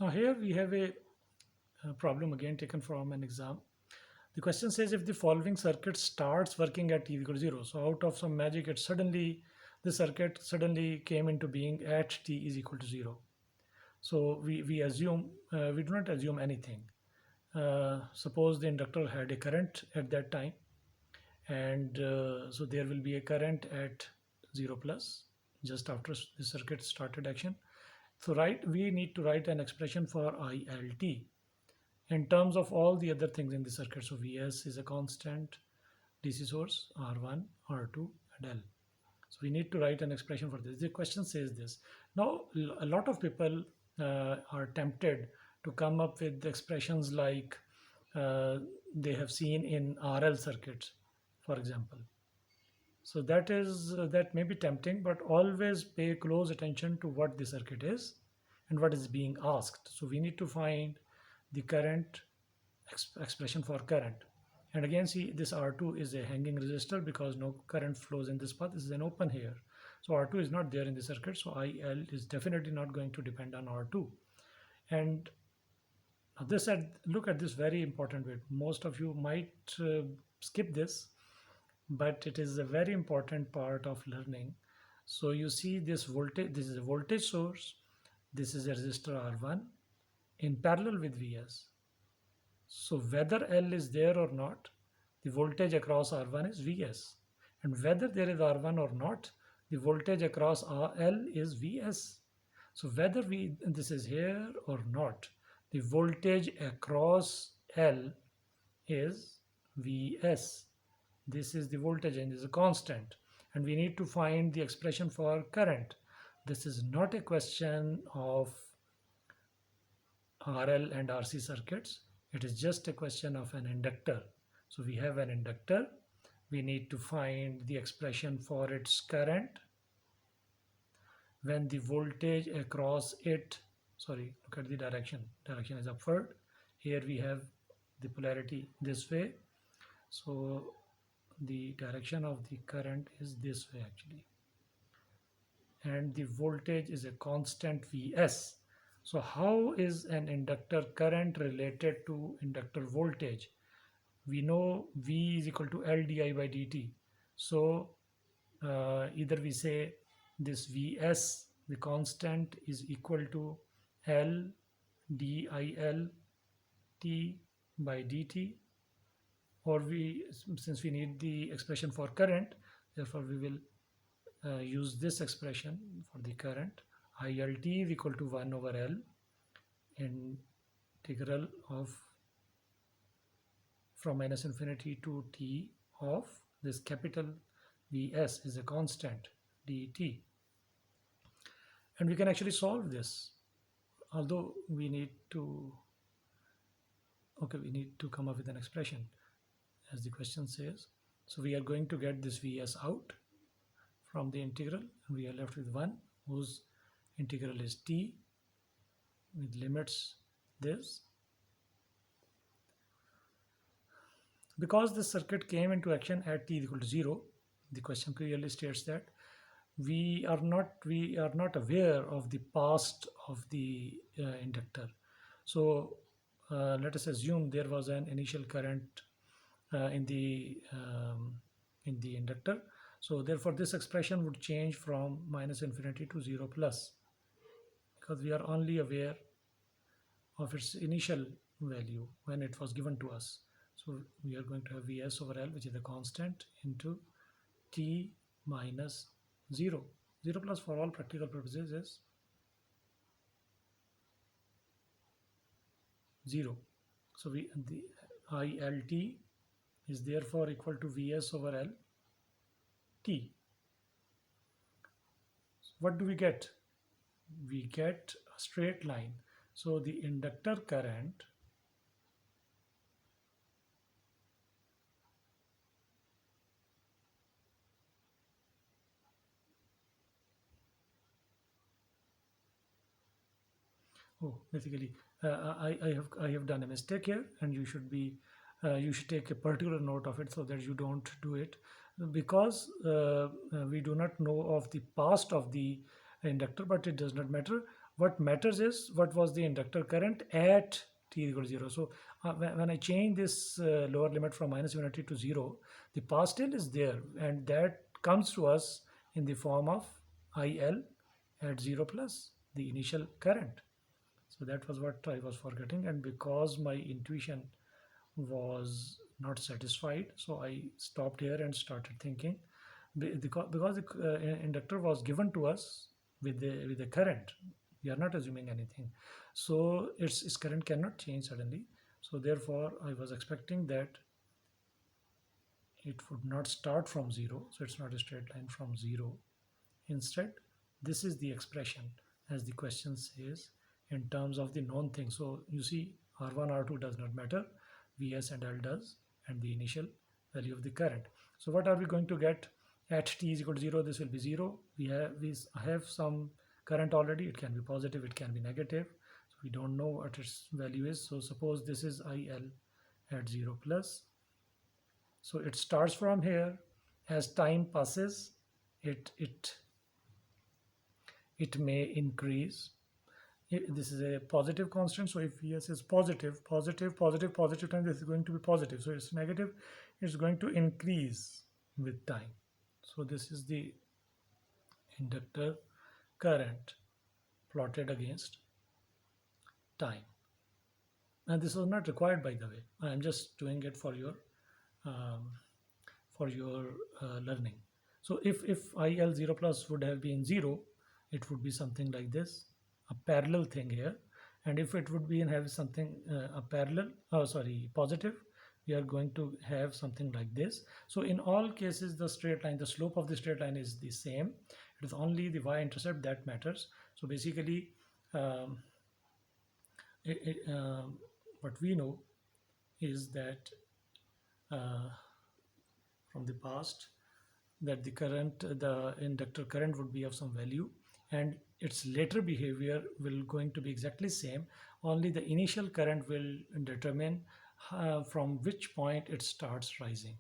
Now here we have a problem again taken from an exam. The question says if the following circuit starts working at t equal to 0. So out of some magic, the circuit suddenly came into being at t is equal to 0. So we do not assume anything. Suppose the inductor had a current at that time, and so there will be a current at 0 plus just after the circuit started action. So we need to write an expression for ILT in terms of all the other things in the circuit. So Vs is a constant, DC source, R1, R2, and L. So we need to write an expression for this. The question says this. Now, a lot of people are tempted to come up with expressions like they have seen in RL circuits, for example. So that may be tempting, but always pay close attention to what the circuit is and what is being asked. So we need to find the current expression for current. And again, see, this R2 is a hanging resistor because no current flows in this path. This is an open here. So R2 is not there in the circuit. So IL is definitely not going to depend on R2. And this look at this very important bit. Most of you might skip this, but it is a very important part of learning. So you see this voltage, this is a voltage source. This is a resistor R1 in parallel with Vs. So whether L is there or not, the voltage across R1 is Vs. And whether there is R1 or not, the voltage across L is Vs. So whether this is here or not, the voltage across L is Vs. This is the voltage and is a constant. And we need to find the expression for current. This is not a question of RL and RC circuits. It is just a question of an inductor. So we have an inductor. We need to find the expression for its current when the voltage across it, sorry, look at the direction. Direction is upward. Here we have the polarity this way. So the direction of the current is this way actually. And the voltage is a constant Vs. So how is an inductor current related to inductor voltage? We know V is equal to L di by dt. So either we say this Vs, the constant, is equal to L dIL t by dt, or since we need the expression for current, therefore we will use this expression for the current. ILT is equal to 1 over L integral of from minus infinity to t of this capital Vs is a constant dt. And we can actually solve this, although we need to come up with an expression as the question says. So we are going to get this Vs out from the integral, and we are left with 1 whose integral is t with limits this. Because this circuit came into action at t equal to 0, the question clearly states that we are not aware of the past of the inductor. So let us assume there was an initial current in the inductor. So therefore this expression would change from minus infinity to 0 plus, because we are only aware of its initial value when it was given to us. So we are going to have Vs over L, which is the constant, into t minus 0. 0 plus for all practical purposes is 0. So the ILT is therefore equal to Vs over L t. What do we get? We get a straight line. So the inductor current basically I have done a mistake here, and you should take a particular note of it so that you don't do it, because we do not know of the past of the inductor, but it does not matter. What matters is what was the inductor current at t equal to 0. So when I change this lower limit from minus infinity to 0, the path still is there, and that comes to us in the form of IL at 0 plus the initial current. So that was what I was forgetting, and because my intuition was not satisfied, so I stopped here and started thinking. Because the inductor was given to us with the current, we are not assuming anything, so its current cannot change suddenly. So therefore I was expecting that it would not start from 0, so it's not a straight line from 0. Instead, this is the expression, as the question says, in terms of the known thing. So you see, R1, R2 does not matter, Vs and L does, and the initial value of the current. So what are we going to get at t is equal to 0? This will be 0. We have some current already. It can be positive, it can be negative. So we don't know what its value is. So suppose this is IL at 0 plus. So it starts from here. As time passes, it may increase. This is a positive constant, so if Vs is positive, positive, positive, positive time, this is going to be positive. So it's negative, it's going to increase with time. So this is the inductor current plotted against time. And this was not required, by the way. I'm just doing it um, for your learning. So if IL 0 plus would have been 0, it would be something like this, a parallel thing here. And if it would be and have something a parallel, oh sorry, positive, we are going to have something like this. So in all cases, the straight line, the slope of the straight line is the same. It is only the y-intercept that matters. So basically, um, what we know is that from the past, that the inductor current would be of some value, and its later behavior will going to be exactly same. Only the initial current will determine from which point it starts rising.